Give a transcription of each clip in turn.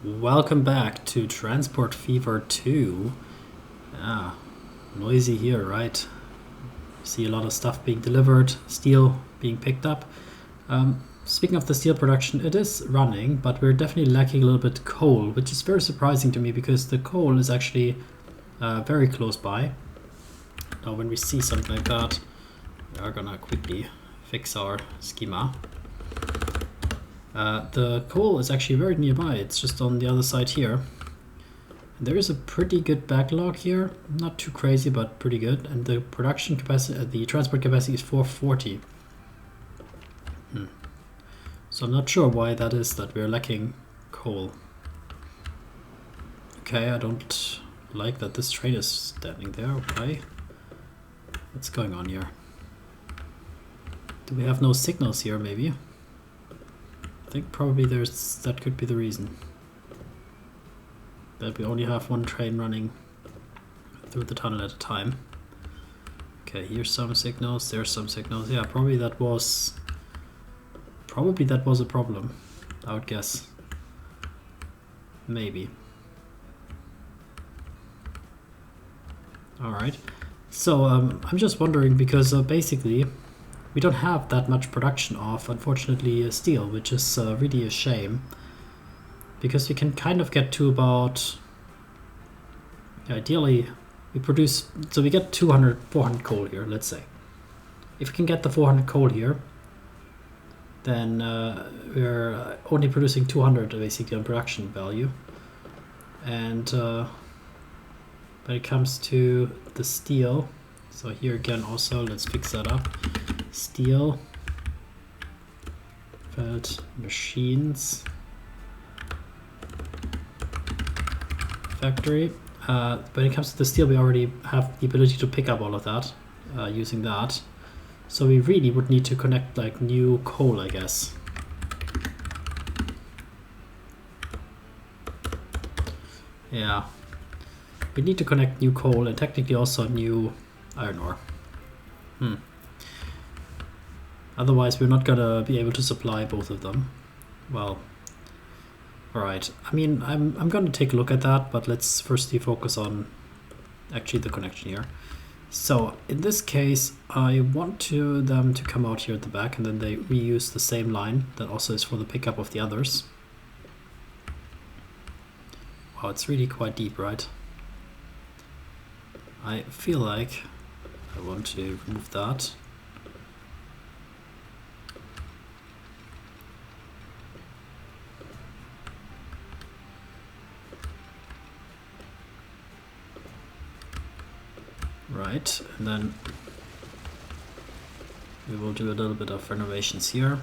Welcome back to Transport Fever 2. Ah, noisy here, right? See a lot of stuff being delivered, steel being picked up. Speaking of the steel production, it is running, but we're definitely lacking a little bit coal, which is very surprising to me because the coal is actually very close by. Now when we see something like that, we are gonna quickly fix our schema. The coal is actually very nearby, it's just on the other side here. There is a pretty good backlog here, not too crazy, but pretty good. And the production capacity, the transport capacity is 440. So I'm not sure why that is that we're lacking coal. Okay, I don't like that this train is standing there, okay. What's going on here? Do we have no signals here, maybe? I think probably that could be the reason. That we only have one train running through the tunnel at a time. Okay, here's some signals, there's some signals. Yeah, probably that was a problem, I would guess. Maybe. Alright. So, I'm just wondering because basically we don't have that much production of, unfortunately, steel, which is really a shame. Because we can kind of get to about, ideally, we produce, so we get 400 coal here, let's say. If we can get the 400 coal here, then we're only producing 200 basically on production value. And when it comes to the steel, so here again also, let's fix that up. Steel, Feld machines, factory. When it comes to the steel, we already have the ability to pick up all of that using that. So we really would need to connect like new coal, I guess. Yeah. We need to connect new coal and technically also new iron ore. Otherwise we're not gonna be able to supply both of them. Well, alright. I mean, I'm gonna take a look at that, but let's firstly focus on actually the connection here. So in this case, I want them to come out here at the back, and then they reuse the same line that also is for the pickup of the others. Wow, it's really quite deep, right? I feel like I want to remove that. Right, and then we will do a little bit of renovations here.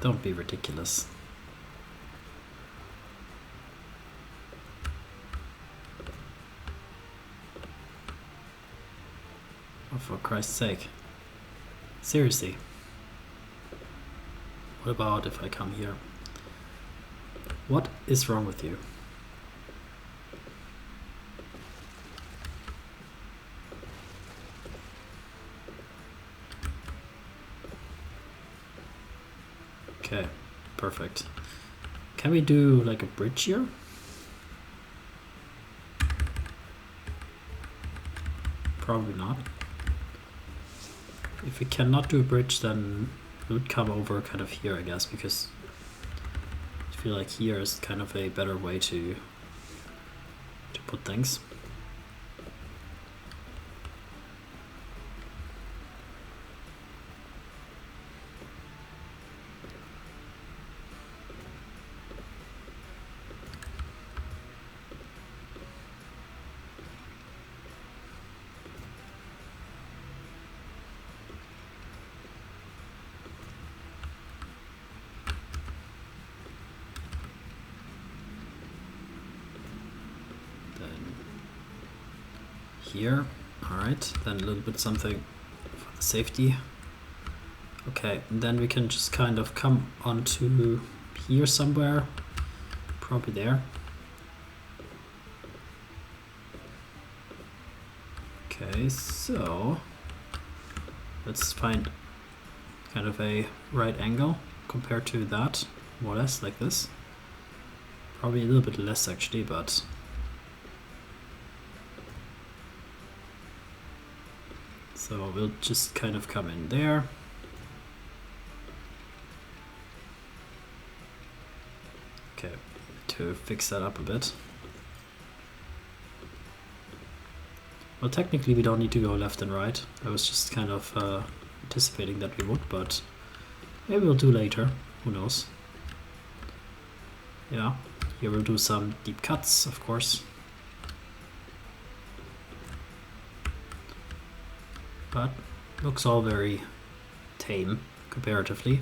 Don't be ridiculous. Oh, for Christ's sake. Seriously. What about if I come here? What is wrong with you? Okay, perfect. Can we do like a bridge here? Probably not. If we cannot do a bridge, then it would come over kind of here, I guess, because I feel like here is kind of a better way to put things. Here, alright, then a little bit something for the safety. Okay, and then we can just kind of come onto here somewhere, probably there. Okay, so let's find kind of a right angle compared to that, more or less like this. Probably a little bit less actually, but so we'll just kind of come in there. Okay, to fix that up a bit. Well, technically we don't need to go left and right. I was just kind of anticipating that we would, but maybe we'll do later. Who knows? Yeah, here we'll do some deep cuts, of course. But looks all very tame comparatively.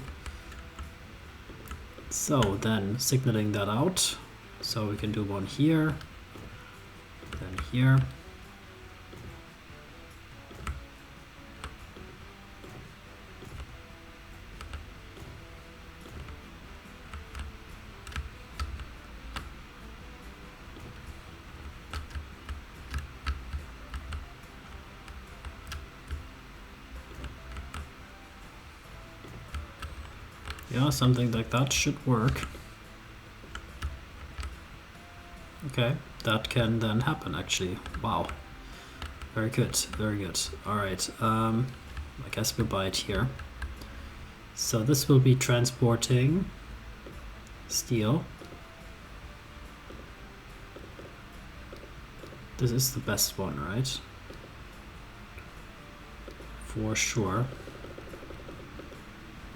So then signaling that out, so we can do one here, then here. Yeah, something like that should work. Okay, that can then happen actually. Wow. Very good, very good. Alright, I guess we'll buy it here. So this will be transporting steel. This is the best one, right? For sure.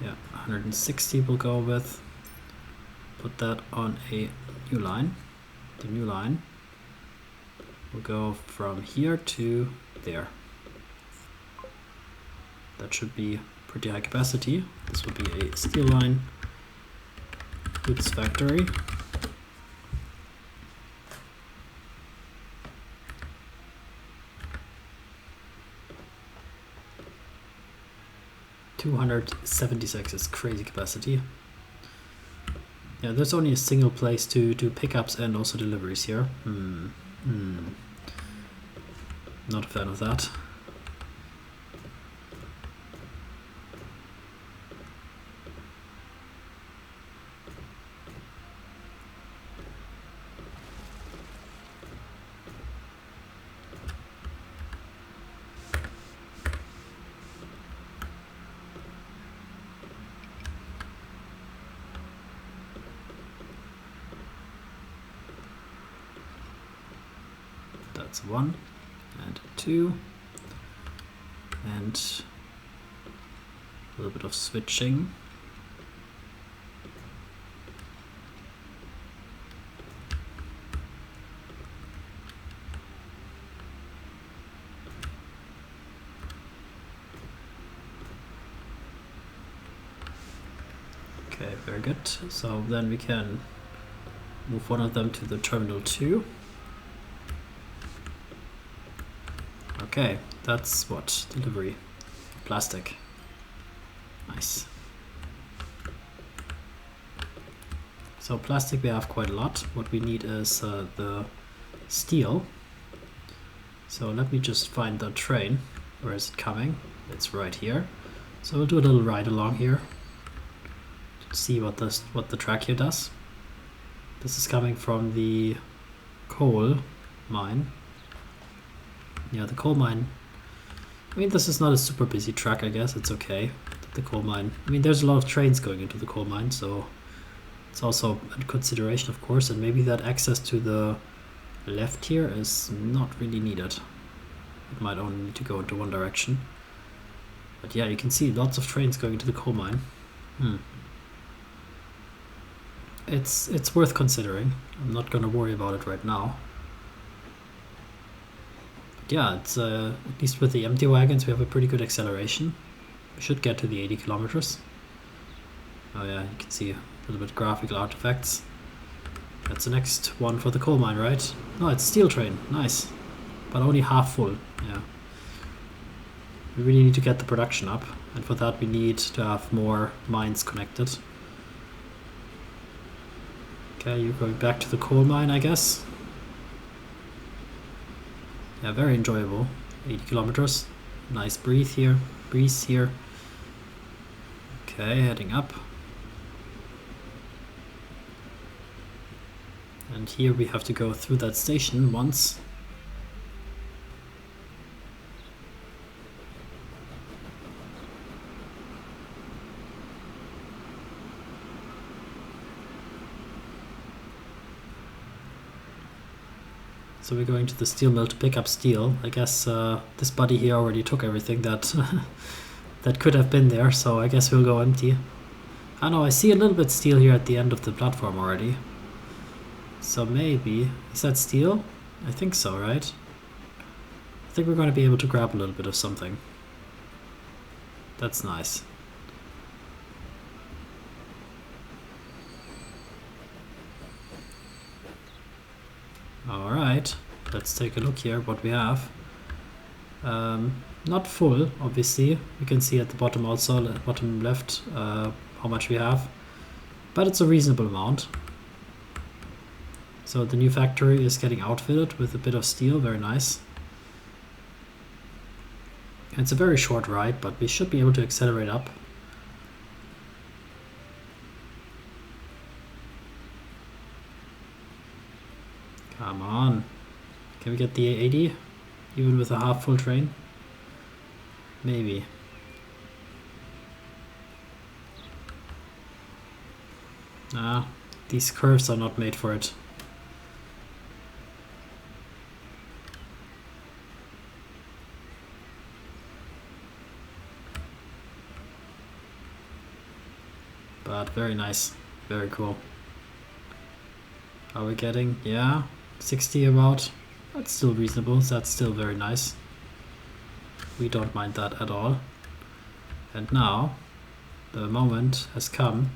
Yeah, 160 we'll go with. Put that on a new line. The new line will go from here to there. That should be pretty high capacity. This will be a steel line. Goods factory. $276 is crazy capacity. Yeah, there's only a single place to do pickups and also deliveries here. Not a fan of that. That's 1 and 2 and a little bit of switching. Okay, very good. So then we can move one of them to the terminal 2. Okay, that's what? Delivery. Plastic. Nice. So plastic we have quite a lot. What we need is the steel. So let me just find the train. Where is it coming? It's right here. So we'll do a little ride along here to see what the track here does. This is coming from the coal mine. Yeah, the coal mine. I mean, this is not a super busy track, I guess. It's okay. The coal mine. I mean, there's a lot of trains going into the coal mine, so it's also a consideration, of course. And maybe that access to the left here is not really needed. It might only need to go into one direction. But yeah, you can see lots of trains going into the coal mine. It's worth considering. I'm not gonna worry about it right now. Yeah, it's at least with the empty wagons we have a pretty good acceleration. We should get to the 80 kilometers. Oh yeah, you can see a little bit graphical artifacts. That's the next one for the coal mine, right? No, it's steel train. Nice. But only half full. Yeah. We really need to get the production up, and for that we need to have more mines connected. Okay, you're going back to the coal mine, I guess. Yeah, very enjoyable. 80 kilometers. Nice breeze here. Okay, heading up. And here we have to go through that station once. So we're going to the steel mill to pick up steel. I guess this buddy here already took everything that that could have been there, so I guess we'll go empty. I know, I see a little bit steel here at the end of the platform already. So maybe... Is that steel? I think so, right? I think we're going to be able to grab a little bit of something. That's nice. Alright, let's take a look here what we have. Not full, obviously. You can see at the bottom also, bottom left, how much we have. But it's a reasonable amount. So the new factory is getting outfitted with a bit of steel, very nice. It's a very short ride, but we should be able to accelerate up. Come on. Can we get the A80? Even with a half full train? Maybe. Ah, these curves are not made for it. But very nice, very cool. Are we getting, yeah, 60 about? That's still reasonable, that's still very nice. We don't mind that at all. And now, the moment has come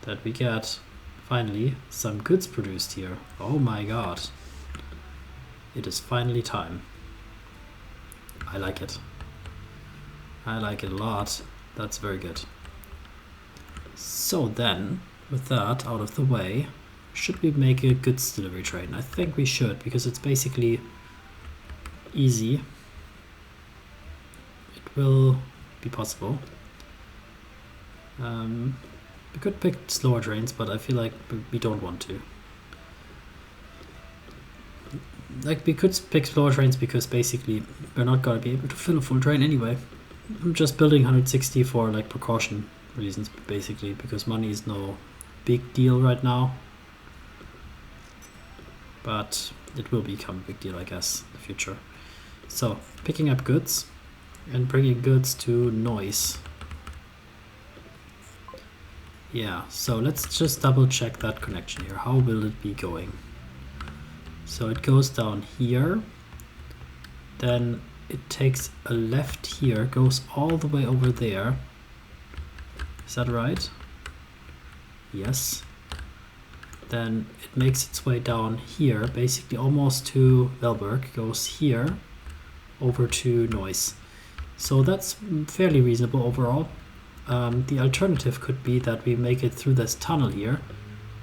that we get, finally, some goods produced here. Oh my god. It is finally time. I like it. I like it a lot. That's very good. So then, with that out of the way, should we make a goods delivery train? I think we should, because it's basically easy. It will be possible. We could pick slower trains, but I feel like we don't want to. Like, we could pick slower trains because basically we're not going to be able to fill a full train anyway. I'm just building 160 for like precaution reasons, basically, because money is no big deal right now. But it will become a big deal, I guess, in the future. So, picking up goods and bringing goods to Neuss. Yeah, so let's just double check that connection here. How will it be going? So it goes down here, then it takes a left here, goes all the way over there. Is that right? Yes. Then it makes its way down here, basically almost to Vellberg, goes here over to Neuss. So that's fairly reasonable overall. The alternative could be that we make it through this tunnel here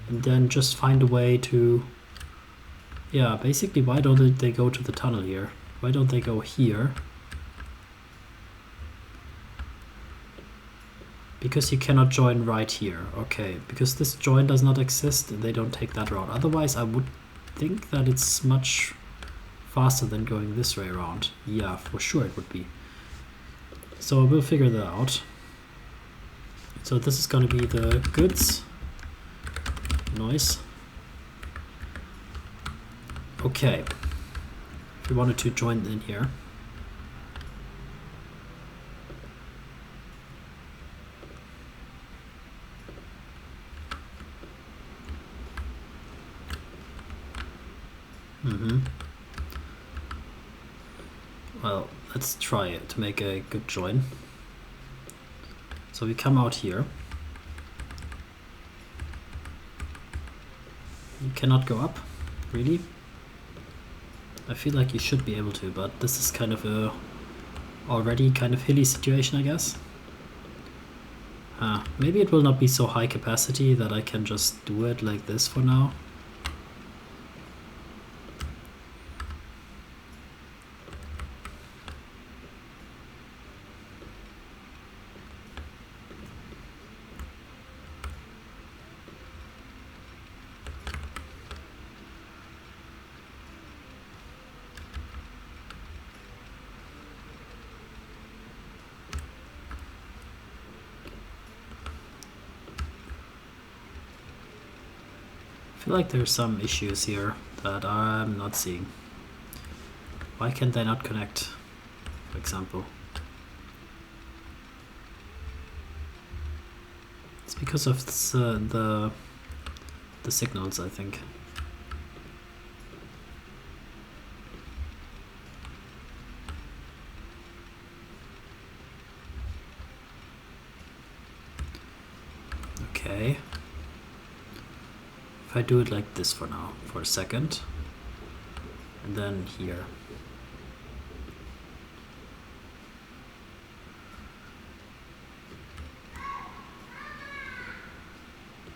and then just find a way to, yeah, basically why don't they go to the tunnel here? Why don't they go here? Because you cannot join right here. Okay, because this join does not exist, they don't take that route. Otherwise, I would think that it's much faster than going this way around. Yeah, for sure it would be. So we'll figure that out. So this is going to be the goods. Neuss. Okay. If you wanted to join in here. Well, let's try it to make a good join. So we come out here. You cannot go up, really? I feel like you should be able to, but this is kind of a already kind of hilly situation, I guess. Maybe it will not be so high capacity that I can just do it like this for now. feel like there's some issues here that I'm not seeing. Why can they not connect, for example? It's because of the signals, I think. Okay. If I do it like this for now, for a second, and then here.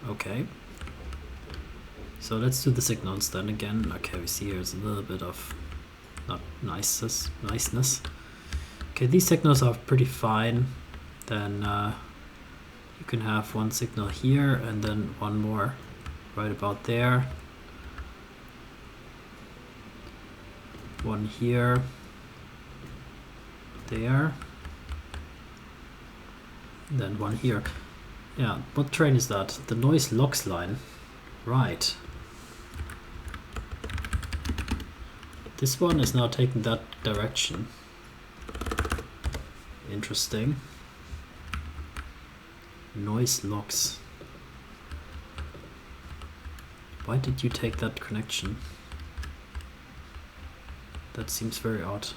Okay. So let's do the signals then again. Okay, we see here's a little bit of not niceness. Okay, these signals are pretty fine. Then you can have one signal here and then one more right about there. One here, there, and then one here. Yeah, what train is that? The Neuss Loks line. Right. This one is now taking that direction. Interesting. Neuss Loks. Why did you take that connection? That seems very odd.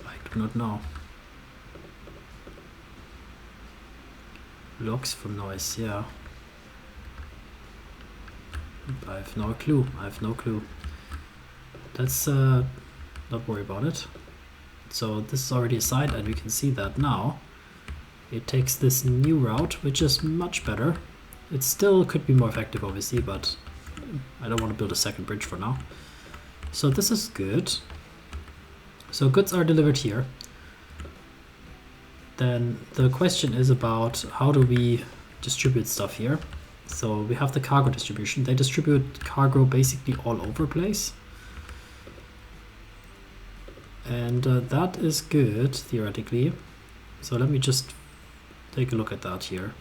I do not know. Logs from Neuss, yeah. I have no clue. Let's not worry about it. So this is already assigned, and we can see that now. It takes this new route, which is much better. It still could be more effective, obviously, but I don't want to build a second bridge for now. So this is good. So goods are delivered here. Then the question is about how do we distribute stuff here. So we have the cargo distribution. They distribute cargo basically all over the place. And that is good, theoretically. So let me just take a look at that here.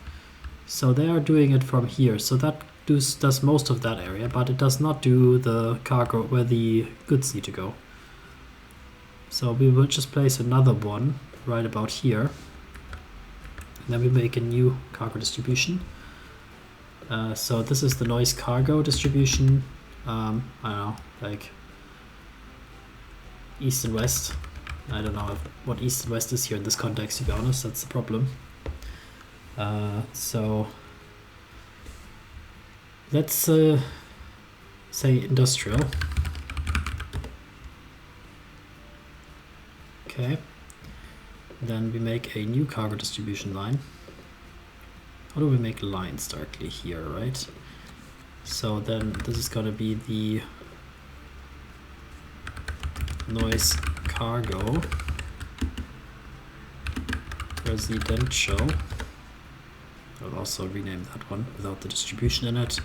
So they are doing it from here. So that does most of that area, but it does not do the cargo where the goods need to go. So we will just place another one right about here. And then we make a new cargo distribution. So this is the Neuss cargo distribution. I don't know, like east and west. I don't know what east and west is here in this context, to be honest. That's the problem. So let's say industrial. Okay. Then we make a new cargo distribution line. How do we make lines directly here, right? So then this is going to be the Neuss cargo residential. I'll also rename that one without the distribution in it.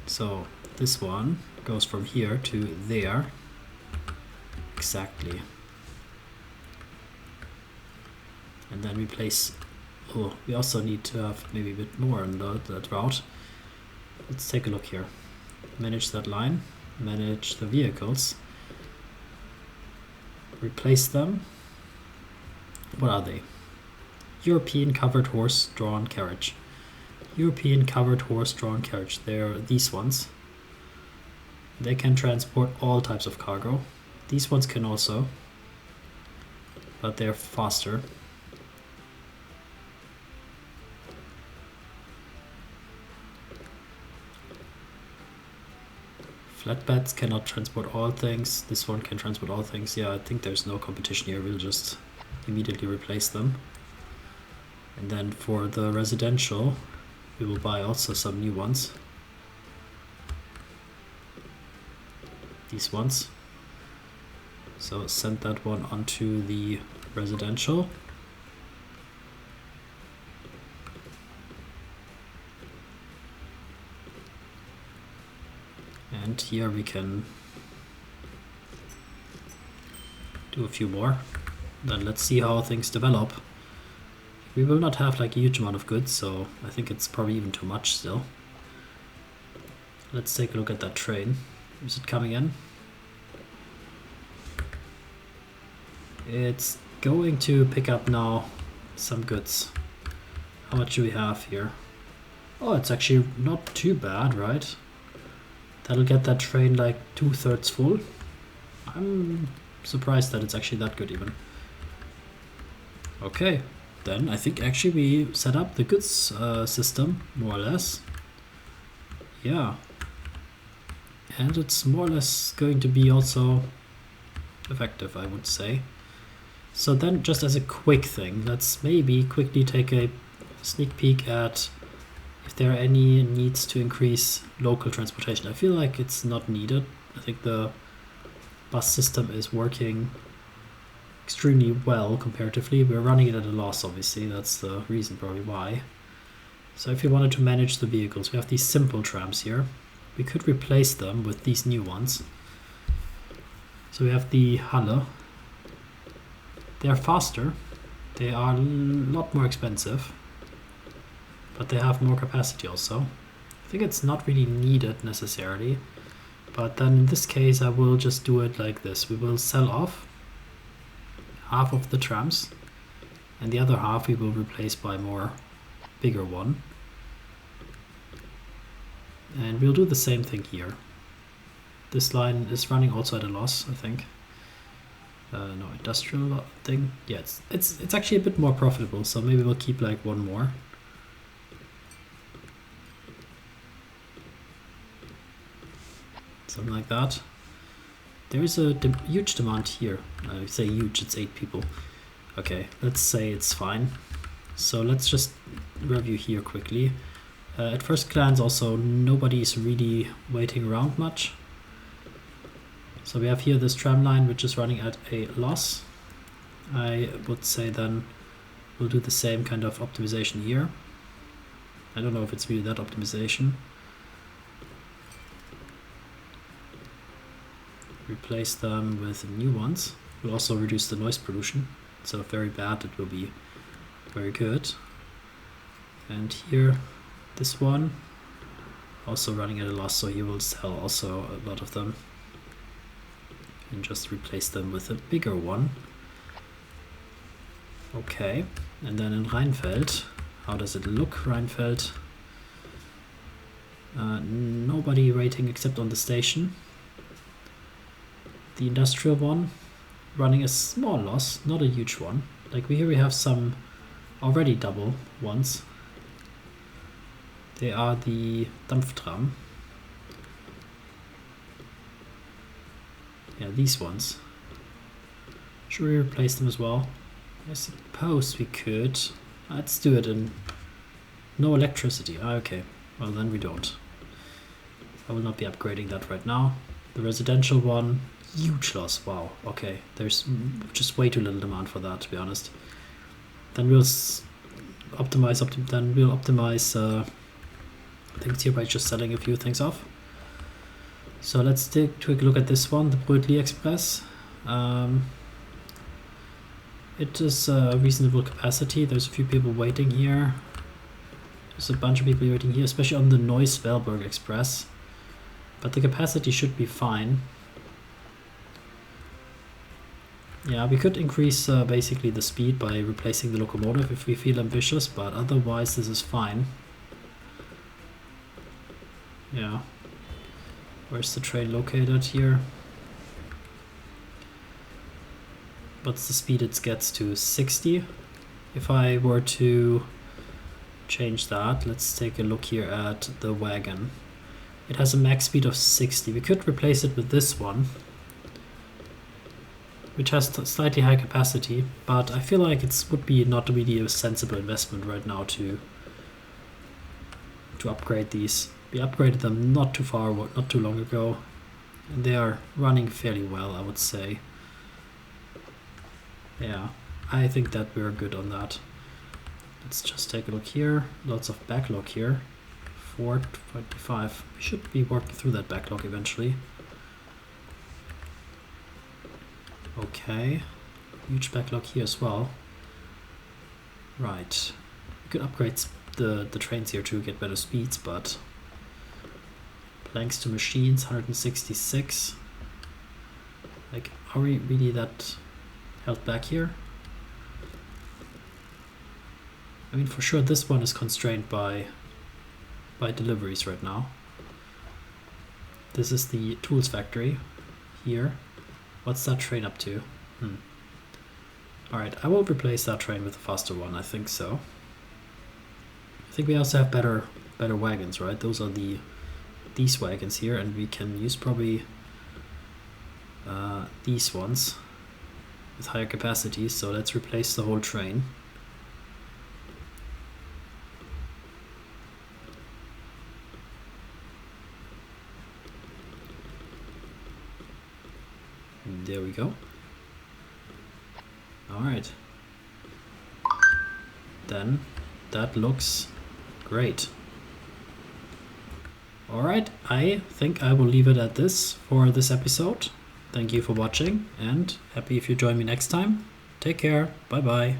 So this one goes from here to there. Exactly. And then we place, oh, we also need to have maybe a bit more on that route. Let's take a look here. Manage that line, manage the vehicles, replace them. What are they? European covered horse-drawn carriage. European covered horse-drawn carriage. They're these ones. They can transport all types of cargo. These ones can also, but they're faster. Flatbeds cannot transport all things. This one can transport all things. Yeah, I think there's no competition here. We'll just immediately replace them. And then for the residential, we will buy also some new ones. These ones. So send that one onto the residential. And here we can do a few more. Then let's see how things develop. We will not have like a huge amount of goods, so I think it's probably even too much still. Let's take a look at that train. Is it coming in? It's going to pick up now some goods. How much do we have here? Oh, it's actually not too bad, right? That'll get that train like 2/3 full. I'm surprised that it's actually that good even. Okay, then I think actually we set up the goods system, more or less. Yeah. And it's more or less going to be also effective, I would say. So then, just as a quick thing, let's maybe quickly take a sneak peek at if there are any needs to increase local transportation. I feel like it's not needed. I think the bus system is working extremely well comparatively. We're running it at a loss, obviously. That's the reason probably why. So if you wanted to manage the vehicles, we have these simple trams here. We could replace them with these new ones. So we have the Halle. They are faster, they are a lot more expensive, but they have more capacity also. I think it's not really needed necessarily, but then in this case I will just do it like this. We will sell off half of the trams and the other half we will replace by more bigger one. And we'll do the same thing here. This line is running also at a loss, I think. No, industrial thing. Yeah, it's actually a bit more profitable, so maybe we'll keep like one more. Something like that. There is a huge demand here. I say huge, it's 8 people. Okay, let's say it's fine. So let's just review here quickly. At first glance also nobody is really waiting around much. So we have here this tram line which is running at a loss. I would say then we'll do the same kind of optimization here. I don't know if it's really that optimization. Replace them with new ones. We'll also reduce the noise pollution. Instead of very bad, it will be very good. And here, this one, also running at a loss, so he will sell also a lot of them. And just replace them with a bigger one. Okay, and then in Rheinfeld, how does it look, Rheinfeld? Nobody rating except on the station. The industrial one running a small loss, not a huge one. Like here we have some already double ones. They are the Dampftram. Yeah, these ones. Should we replace them as well? I suppose we could. Let's do it in no electricity. Okay, well then we don't. I will not be upgrading that right now. The residential one, huge loss. Wow, okay. There's just way too little demand for that, to be honest. Then we'll optimize things here by just selling a few things off. So let's take a quick look at this one, the Brötli Express. It is a reasonable capacity. There's a few people waiting here. There's a bunch of people waiting here, especially on the Neuss Vellberg Express. But the capacity should be fine. Yeah, we could increase basically the speed by replacing the locomotive if we feel ambitious, but otherwise this is fine. Yeah. Where's the train located here? What's the speed it gets to? 60. If I were to change that, let's take a look here at the wagon. It has a max speed of 60. We could replace it with this one, which has slightly high capacity, but I feel like it would be not really a sensible investment right now to upgrade these. We upgraded them not too long ago, and they are running fairly well, I would say. Yeah, I think that we're good on that. Let's just take a look here. Lots of backlog here. 425. We should be working through that backlog eventually. Okay, huge backlog here as well. Right. We could upgrade the trains here to get better speeds, but planks to machines, 166. Like, are we really that held back here? I mean, for sure this one is constrained by deliveries right now. This is the tools factory here. What's that train up to? Alright, I will replace that train with a faster one, I think so. I think we also have better wagons, right? Those are these wagons here, and we can use probably these ones with higher capacities, so let's replace the whole train. There we go. Alright. Then that looks great. Alright, I think I will leave it at this for this episode. Thank you for watching, and happy if you join me next time. Take care. Bye bye.